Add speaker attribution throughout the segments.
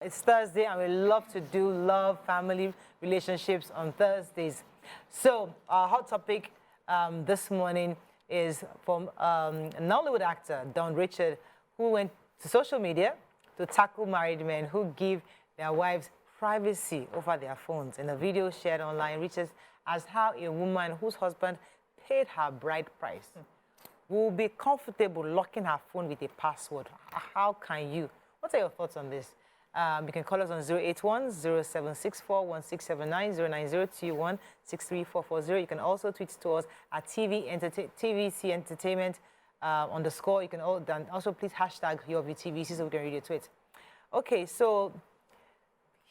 Speaker 1: It's Thursday, and we love to do love, family, relationships on Thursdays. So, our hot topic this morning is from a Nollywood actor, Don Richard, who went to social media to tackle married men who give their wives privacy over their phones. In a video shared online, Richard asked how a woman whose husband paid her bride price will be comfortable locking her phone with a password. How can you? What are your thoughts on this? You can call us on 081-0764-1679, 09021-63440. You can also tweet to us at TVC Entertainment _ You can also please hashtag your VTVC so we can read your tweet. Okay, so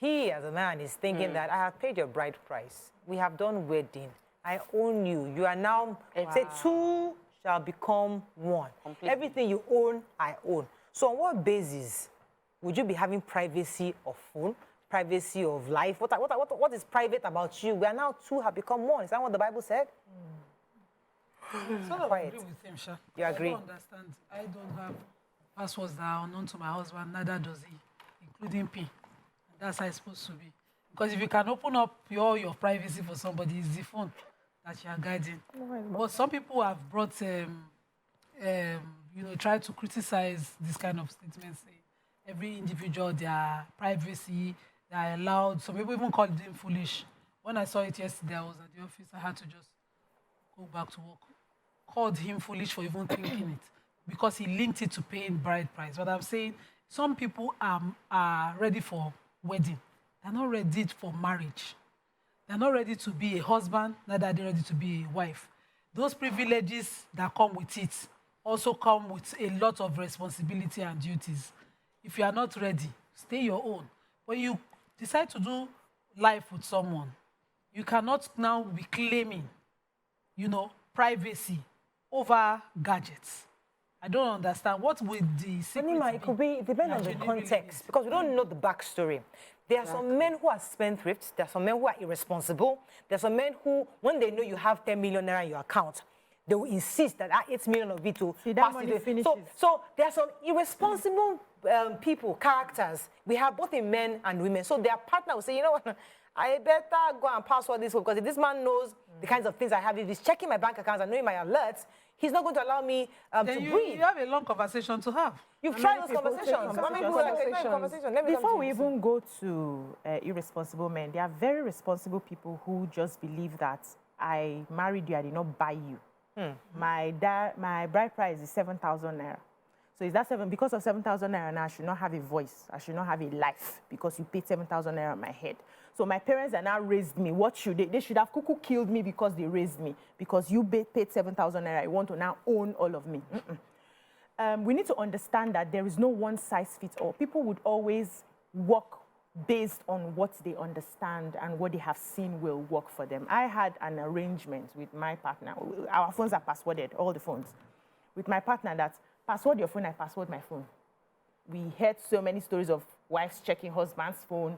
Speaker 1: he as a man is thinking that I have paid your bride price. We have done wedding. I own you. You are now, say, two shall become one. Completely. Everything you own, I own. So on what basis would you be having privacy of phone, privacy of life? What is private about you? We are now two have become one. Is that what the Bible said?
Speaker 2: I agree with him, Sha.
Speaker 1: You agree?
Speaker 2: I don't understand. I don't have passwords that are unknown to my husband, neither does he, including PIN. And that's how it's supposed to be. Because if you can open up your privacy for somebody, it's the phone that you are guiding. But some people have brought, try to criticize this kind of statements. Every individual, their privacy, they are allowed. Some people even called him foolish. When I saw it yesterday, I was at the office. I had to just go back to work. Called him foolish for even thinking it because he linked it to paying bride price. But I'm saying some people are ready for wedding. They're not ready for marriage. They're not ready to be a husband, neither are they ready to be a wife. Those privileges that come with it also come with a lot of responsibility and duties. If you are not ready, stay your own. When you decide to do life with someone, you cannot now be claiming, privacy over gadgets. I don't understand. What would the secret
Speaker 1: Anima, it could be depend on the context because we don't know the backstory. There are some men who are spendthrifts. There are some men who are irresponsible. There are some men who, when they know you have 10 million naira in your account, they will insist that 8 million of it to pass it. So there are some irresponsible people, characters. We have both in men and women. So their partner will say, you know what, I better go and password this because if this man knows the kinds of things I have, if he's checking my bank accounts and knowing my alerts, he's not going to allow me to breathe.
Speaker 2: You have a long conversation to have.
Speaker 1: You've tried those conversations.
Speaker 3: Before we even go to irresponsible men, there are very responsible people who just believe that I married you, I did not buy you. My bride price is 7,000 naira. So is that because of 7,000 naira now I should not have a voice, I should not have a life because you paid 7,000 naira on my head. So my parents are now raised me. What should they? They should have cuckoo killed me because they raised me. Because you paid 7,000 naira, you want to now own all of me. We need to understand that there is no one size fits all. People would always work based on what they understand and what they have seen will work for them. I had an arrangement with my partner. Our phones are passworded, all the phones. With my partner that password your phone, I password my phone. We heard so many stories of wives checking husband's phone,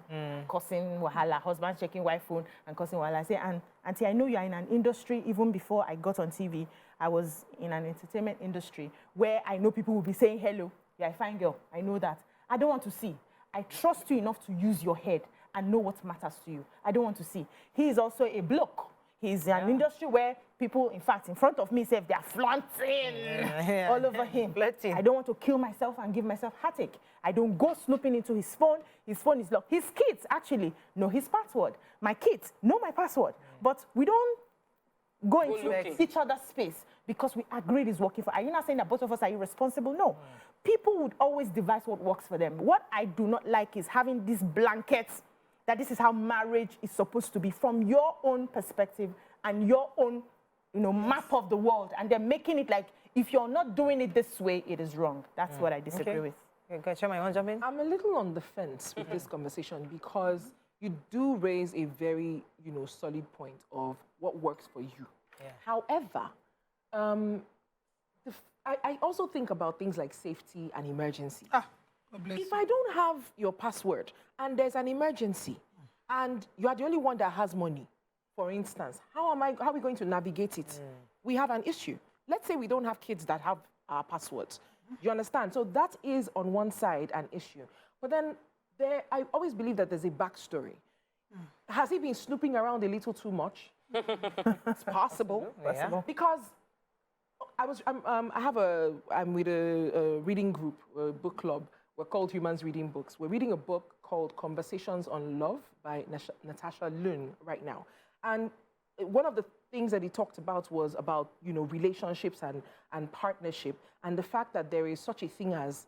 Speaker 3: causing wahala, husband checking wife phone and causing wahala. I say, Auntie, I know you're in an industry, even before I got on TV, I was in an entertainment industry where I know people will be saying, hello, you're a fine girl, I know that. I don't want to see. I trust you enough to use your head and know what matters to you. I don't want to see. He is also a bloke. He's in an industry where people, in fact, in front of me, say they're flaunting all over him. I don't want to kill myself and give myself heartache. I don't go snooping into his phone. His phone is locked. His kids actually know his password. My kids know my password. But we don't go into each other's space because we agreed it's working for. Are you not saying that both of us are irresponsible? No. People would always devise what works for them. What I do not like is having these blankets that this is how marriage is supposed to be from your own perspective and your own, map of the world, and they're making it like if you're not doing it this way, it is wrong. That's what I disagree with.
Speaker 1: Okay, Chema, you want to jump in?
Speaker 4: I'm a little on the fence with this conversation because you do raise a very, solid point of what works for you.
Speaker 1: Yeah.
Speaker 4: However, I also think about things like safety and emergency. If I don't have your password and there's an emergency and you are the only one that has money, for instance, how are we going to navigate it? We have an issue. Let's say we don't have kids that have our passwords. You understand? So that is on one side an issue. But then I always believe that there's a backstory. Has he been snooping around a little too much? It's possible.
Speaker 1: Yeah.
Speaker 4: Because I'm with a reading group, a book club. We're called Humans Reading Books. We're reading a book called Conversations on Love by Natasha Lun right now. And one of the things that he talked about was about, relationships and partnership, and the fact that there is such a thing as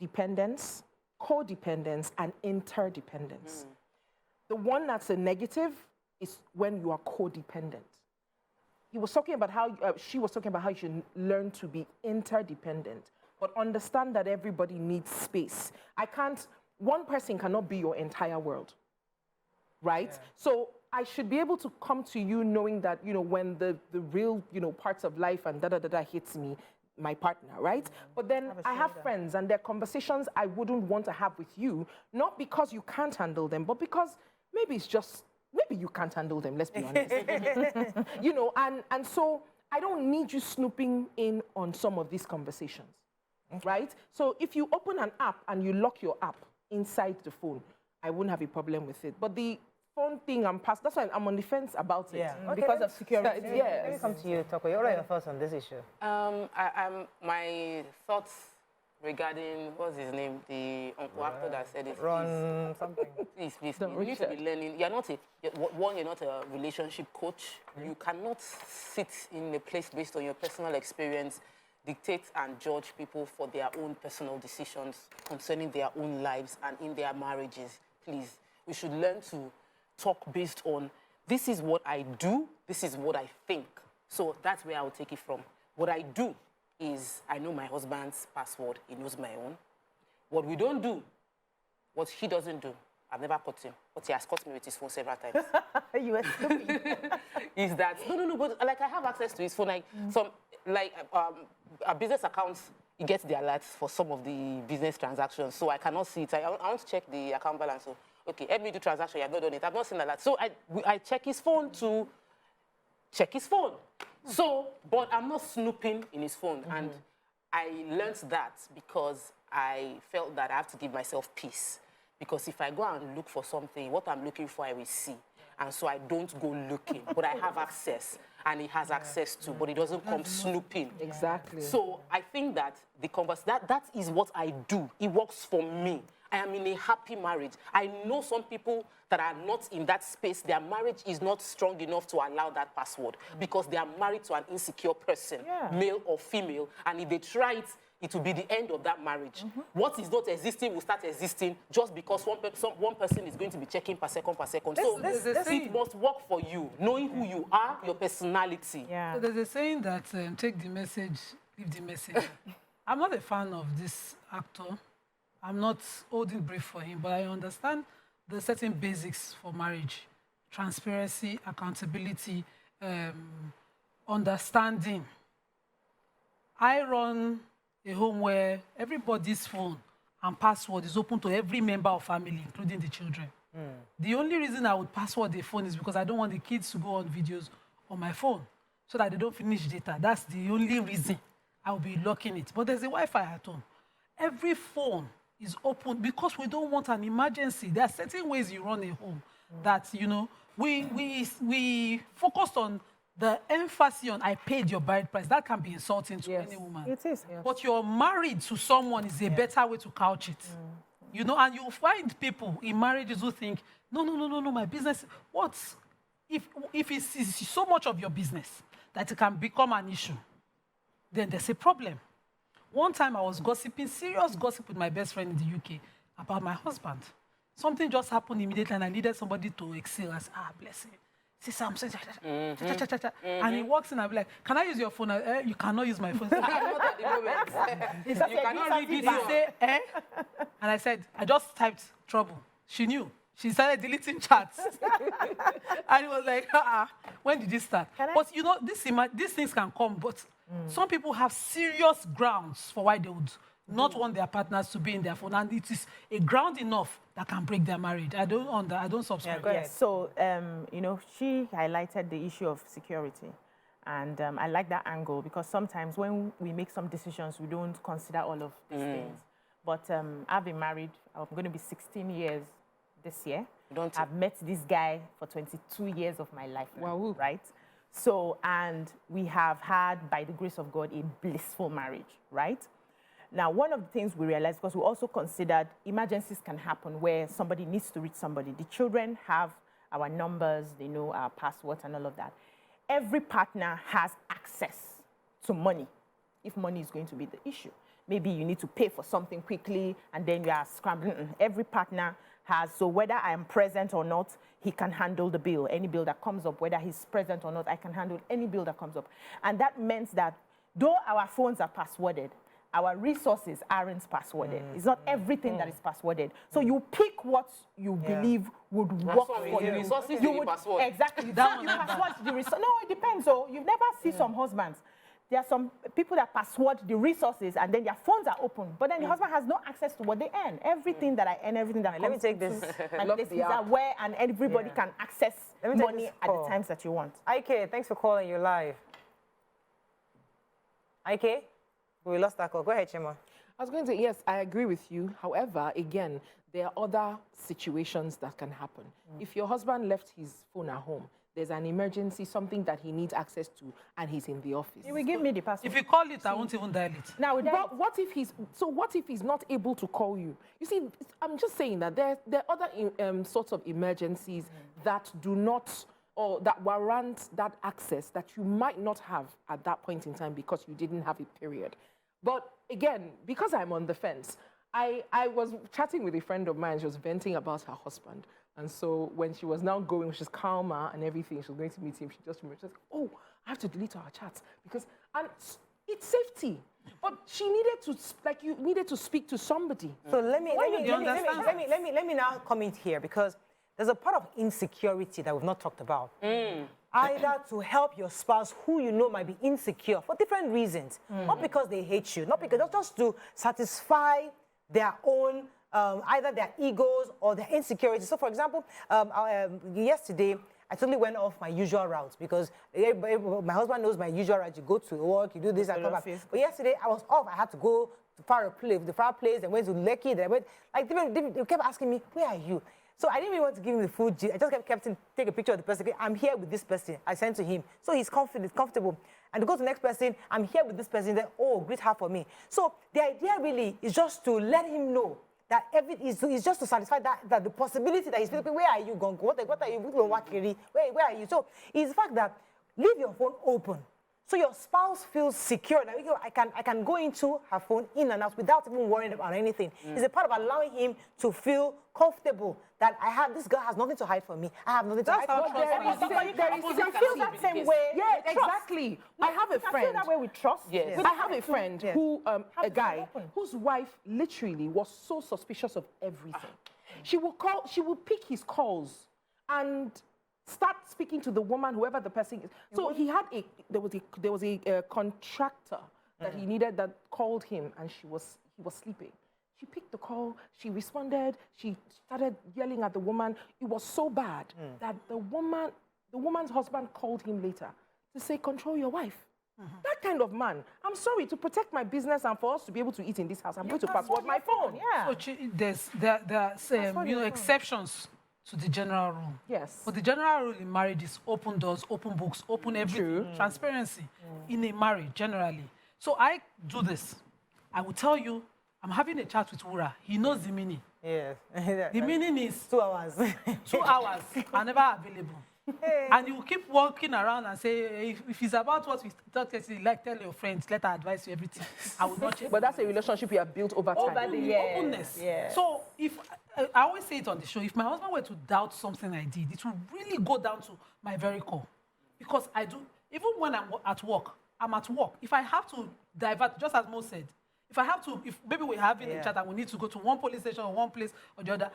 Speaker 4: dependence, codependence, and interdependence. The one that's a negative is when you are codependent. He was talking about how, she was talking about how you should learn to be interdependent, but understand that everybody needs space. One person cannot be your entire world, right? Yeah. So I should be able to come to you knowing that, when the real, parts of life and hits me, my partner, right? But then I have friends and there are conversations I wouldn't want to have with you, not because you can't handle them, but because maybe you can't handle them, let's be honest. And so I don't need you snooping in on some of these conversations, right? So if you open an app and you lock your app inside the phone, I wouldn't have a problem with it. But the phone thing, that's why I'm on the fence about it.
Speaker 1: Yeah.
Speaker 4: Because of security.
Speaker 1: Let me come to you, Toko. What are your thoughts on this issue?
Speaker 5: My thoughts regarding, what's his name? The uncle actor that said it.
Speaker 1: Ron something.
Speaker 5: Please. You need to be learning. You're not a relationship coach. You cannot sit in a place based on your personal experience, dictate and judge people for their own personal decisions concerning their own lives and in their marriages. Please, we should learn to talk based on, this is what I do, this is what I think. So that's where I'll take it from. What I do is, I know my husband's password, he knows my own. What we don't do, what he doesn't do, I've never caught him, but he has caught me with his phone several times.
Speaker 1: You were stupid.
Speaker 5: Is that, no, but like I have access to his phone, a business accounts, you get the alerts for some of the business transactions, so I cannot see it. I want to check the account balance. So, okay, help me do transaction, you have not done it. I've not seen that. So I check his phone to check his phone. So, but I'm not snooping in his phone. And I learned that because I felt that I have to give myself peace. Because if I go and look for something, what I'm looking for, I will see. And so I don't go looking, but I have access. And he has access to, but he doesn't come snooping.
Speaker 4: Exactly.
Speaker 5: So I think that that is what I do. It works for me. I am in a happy marriage. I know some people that are not in that space. Their marriage is not strong enough to allow that password because they are married to an insecure person, male or female. And if they try it, it will be the end of that marriage. What is not existing will start existing just because one person is going to be checking per second. So it must work for you, knowing who you are, your personality.
Speaker 2: Yeah. So there's a saying that take the message, leave the message. I'm not a fan of this actor. I'm not holding brief for him, but I understand the certain basics for marriage: transparency, accountability, understanding. I run a home where everybody's phone and password is open to every member of family, including the children. The only reason I would password the phone is because I don't want the kids to go on videos on my phone so that they don't finish data. That's the only reason I will be locking it. But there's a Wi-Fi at home. Every phone is open because we don't want an emergency. There are certain ways you run a home that, we focused on the emphasis on I paid your bride price. That can be insulting to any woman.
Speaker 3: It is. Yes.
Speaker 2: But you're married to someone is a better way to couch it. And you'll find people in marriages who think, no, my business, if it's so much of your business that it can become an issue, then there's a problem. One time I was gossiping, serious gossip with my best friend in the UK about my husband. Something just happened immediately and I needed somebody to excel. I said, bless him. See something. And he walks in and I'll be like, can I use your phone? You cannot use my phone. Not at the moment. You cannot read it. He said, And I said, I just typed trouble. She knew. She started deleting chats. And he was like, when did this start? But these things can come, but some people have serious grounds for why they would not want their partners to be in their phone. And it is a ground enough that can break their marriage. I don't subscribe.
Speaker 3: Yes. So, she highlighted the issue of security. And I like that angle because sometimes when we make some decisions, we don't consider all of these things. But I've been married. I'm going to be 16 years this year.
Speaker 5: Don't you?
Speaker 3: I've met this guy for 22 years of my life. now,
Speaker 4: Wow.
Speaker 3: Right? So, and we have had, by the grace of God, a blissful marriage, right? Now, one of the things we realized, because we also considered emergencies can happen where somebody needs to reach somebody. The children have our numbers, they know our passwords and all of that. Every partner has access to money, if money is going to be the issue. Maybe you need to pay for something quickly and then you are scrambling. Every partner has, so whether I am present or not, he can handle the bill. Any bill that comes up, whether he's present or not, I can handle any bill that comes up. And that meant that though our phones are passworded, our resources aren't passworded. It's not everything that is passworded. So you pick what you believe would work
Speaker 5: So
Speaker 3: for
Speaker 5: the
Speaker 3: you.
Speaker 5: resources
Speaker 3: You
Speaker 5: in the
Speaker 3: would,
Speaker 5: password.
Speaker 3: exactly.
Speaker 2: That
Speaker 3: You
Speaker 2: one and
Speaker 3: password the resource. No, it depends. So you never see some husbands. There are some people that password the resources and then their phones are open. But then the husband has no access to what they earn. Everything that I earn, everything that
Speaker 1: Let me
Speaker 3: comes
Speaker 1: take this.
Speaker 3: into my
Speaker 4: Love
Speaker 3: place
Speaker 4: the
Speaker 3: is
Speaker 4: app.
Speaker 3: aware and everybody
Speaker 1: Yeah.
Speaker 3: can access
Speaker 1: Let me take
Speaker 3: money
Speaker 1: this
Speaker 3: at the
Speaker 1: call.
Speaker 3: times that you want.
Speaker 1: Ike, thanks for calling. You're live. Ike, we lost that call. Go ahead, Chima.
Speaker 4: I was going to say, yes, I agree with you. However, again, there are other situations that can happen. If your husband left his phone at home, there's an emergency, something that he needs access to, and he's in the office.
Speaker 3: You will give me the password.
Speaker 2: If you call it, I won't even dial it.
Speaker 3: Now,
Speaker 4: But what if he's not able to call you? You see, I'm just saying that there are other sorts of emergencies that do not, or that warrant that access that you might not have at that point in time because you didn't have a period. But again, because I'm on the fence, I was chatting with a friend of mine. She was venting about her husband. And so when she was now going, she's calmer and everything, she was going to meet him, she just remembered, she was like, oh, I have to delete our chats because, and it's safety. But she needed to, like, you needed to speak to somebody.
Speaker 1: So let me now comment here because there's a part of insecurity that we've not talked about. Either to help your spouse who you know might be insecure for different reasons, not because they hate you, not because just to satisfy their own either their egos or their insecurities. So, for example, yesterday I totally went off my usual route because my husband knows my usual route. You go to work, you do this, and come back. But yesterday I was off. I had to go to the fireplace. I went to Lekki. Then I went like they kept asking me, "Where are you?" So I didn't really want to give him the full G. I just kept take a picture of the person. I'm here with this person. I sent to him. So he's comfortable. And to go to the next person, I'm here with this person. Then, oh, greet her for me. So the idea really is just to let him know that is just to satisfy that the possibility that he's thinking, where are you going? What are you doing? Where are you? So it's the fact that leave your phone open. So your spouse feels secure that I can go into her phone in and out without even worrying about anything. It's a part of allowing him to feel comfortable that this girl has nothing to hide from me. I have nothing to hide from her.
Speaker 3: There is feel that same way.
Speaker 4: Yeah,
Speaker 3: with trust.
Speaker 4: exactly. I have a
Speaker 3: I feel
Speaker 4: friend.
Speaker 3: that way with trust.
Speaker 5: Yes.
Speaker 3: But
Speaker 4: I have a friend who, a guy,
Speaker 3: open.
Speaker 4: whose wife literally was so suspicious of everything. She would pick his calls and start speaking to the woman, whoever the person is. So there was a contractor that he needed that called him, and he was sleeping. She picked the call, she responded, she started yelling at the woman. It was so bad that the woman's husband called him later to say, control your wife. That kind of man, I'm sorry, to protect my business and for us to be able to eat in this house, I'm going to password my phone.
Speaker 3: Yeah.
Speaker 2: So there are exceptions to the general rule.
Speaker 4: Yes.
Speaker 2: But the general rule in marriage is open doors, open books, open everything. Transparency in a marriage, generally. So I do this. I will tell you, I'm having a chat with Wura. He knows the meaning.
Speaker 1: Yes.
Speaker 2: The meaning is
Speaker 1: 2 hours.
Speaker 2: 2 hours are never available. And you keep walking around and say, if it's about what we talked yesterday, like tell your friends, let her advise you everything. I will not change.
Speaker 4: But that's a relationship you have built over time.
Speaker 3: Over the years.
Speaker 2: Openness.
Speaker 3: Yeah.
Speaker 2: So if I always say it on the show, if my husband were to doubt something I did, it will really go down to my very core. Because I do, even when I'm at work, I'm at work. If I have to divert, just as Mo said, if maybe we're having a chat and we need to go to one police station or one place or the other,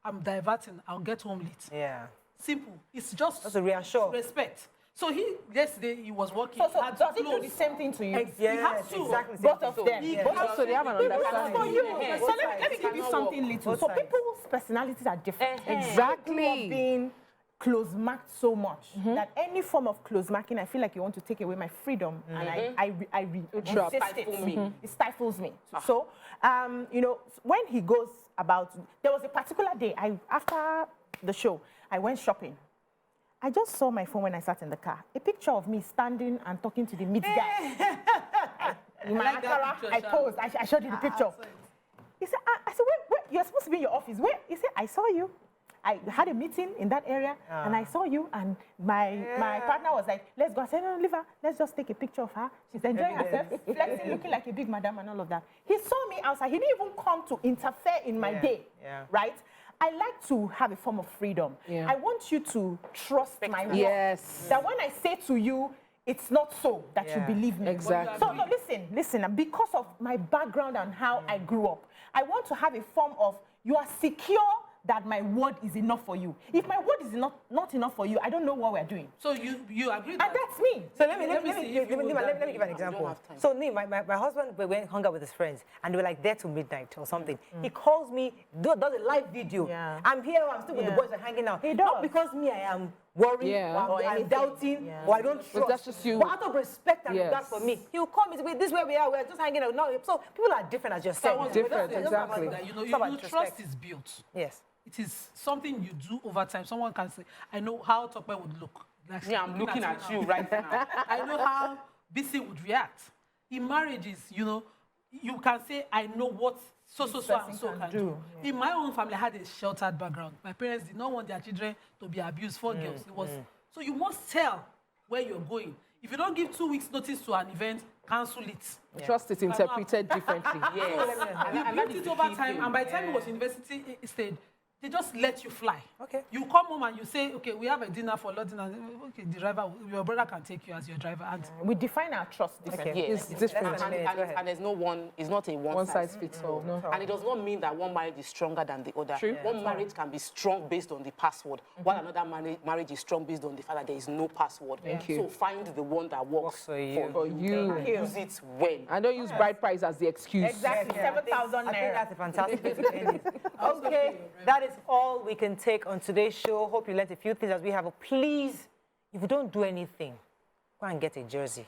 Speaker 2: I'm diverting, I'll get home late.
Speaker 1: Yeah.
Speaker 2: Simple. It's just
Speaker 1: to reassure.
Speaker 2: Respect. So yesterday he was working.
Speaker 3: So
Speaker 2: had
Speaker 3: does
Speaker 2: to
Speaker 3: it do
Speaker 2: close.
Speaker 3: the same thing to you?
Speaker 2: He has to.
Speaker 1: Exactly.
Speaker 3: Both of them.
Speaker 4: So they have an understanding.
Speaker 3: For you.
Speaker 1: Yeah.
Speaker 3: So let me give you something little.
Speaker 1: Both
Speaker 3: So
Speaker 1: sides.
Speaker 3: people's personalities are different.
Speaker 4: Exactly.
Speaker 3: Some grew up being close marked so much that any form of close marking, I feel like you want to take away my freedom, and I resist it. It stifles me. So, you know, when he goes about, there was a particular day, after the show, I went shopping. I just saw my phone when I sat in the car. A picture of me standing and talking to the meat guy. In my I posed. I showed you the picture. He said, I said, wait, you're supposed to be in your office. Where? He said, I saw you. I had a meeting in that area, and I saw you, and my partner was like, let's go. I said, no, leave her. Let's just take a picture of her. She's enjoying herself, flexing, looking like a big madam and all of that. He saw me outside. He didn't even come to interfere in my day, right? I like to have a form of freedom. I want you to trust my word.
Speaker 4: Yes.
Speaker 3: That when I say to you, it's not so, that you believe me.
Speaker 4: Exactly.
Speaker 3: So no, listen, because of my background and how I grew up, I want to have a form of, you are secure that my word is enough for you. If my word is not enough for you, I don't know what we're doing.
Speaker 2: So you agree
Speaker 3: And
Speaker 2: that...
Speaker 3: that's me.
Speaker 1: So let me give an example. So my husband went hung out with his friends, and they were like there till midnight or something. He calls me, does a live video. I'm here, I'm still with the boys and hanging out. Not because me, I am worried, or I'm doubting, or I don't trust.
Speaker 4: But that's just you.
Speaker 1: But out of respect and regard for me, he'll call me, this is where we are, we're just hanging out. No, so people are different, as you're saying.
Speaker 4: Different, exactly.
Speaker 2: You trust is built.
Speaker 1: Yes.
Speaker 2: It is something you do over time. Someone can say, I know how Tope would look. Like,
Speaker 5: I'm looking at you right now.
Speaker 2: I know how BC would react. In marriages, you know, you can say, I know what so and so can do. In my own family, I had a sheltered background. My parents did not want their children to be abused. 4 girls. It was so you must tell where you're going. If you don't give 2 weeks notice to an event, cancel it.
Speaker 4: Trust is interpreted differently.
Speaker 2: You built it over time, and by the time it was university stage, they just let you fly.
Speaker 1: Okay.
Speaker 2: You come home and you say, okay, we have a dinner for London, and okay, the driver, your brother can take you as your driver. And
Speaker 3: We define our trust differently.
Speaker 5: Yes.
Speaker 4: It's different.
Speaker 5: And there's no one, it's not a
Speaker 4: One size fits all. No.
Speaker 5: And it does not mean that one marriage is stronger than the other.
Speaker 4: True.
Speaker 5: One marriage can be strong based on the password, while another marriage is strong based on the fact that there is no password.
Speaker 4: Thank you.
Speaker 5: So find the one that works
Speaker 1: for you.
Speaker 4: For you.
Speaker 5: And use it when.
Speaker 4: I don't use bride price as the excuse.
Speaker 3: Exactly, 7,000
Speaker 1: I think
Speaker 3: naira.
Speaker 1: that's a fantastic way to end it. Okay, that is all we can take on today's show. Hope you learned a few things as we have. Please, if you don't do anything, go and get a jersey.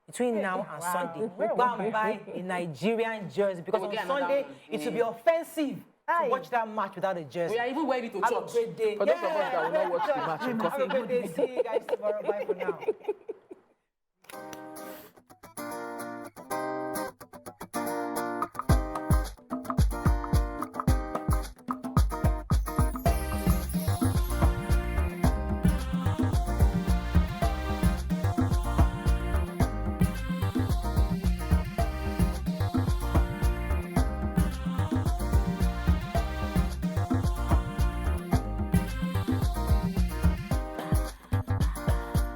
Speaker 1: Between now and Sunday, go and buy a Nigerian jersey, because on Sunday it will be offensive to watch that match without a jersey.
Speaker 5: We are even ready to
Speaker 1: Have
Speaker 5: church.
Speaker 1: a great day.
Speaker 4: For those of us that will not watch the match,
Speaker 1: Have a great day. See you guys tomorrow. Bye for now.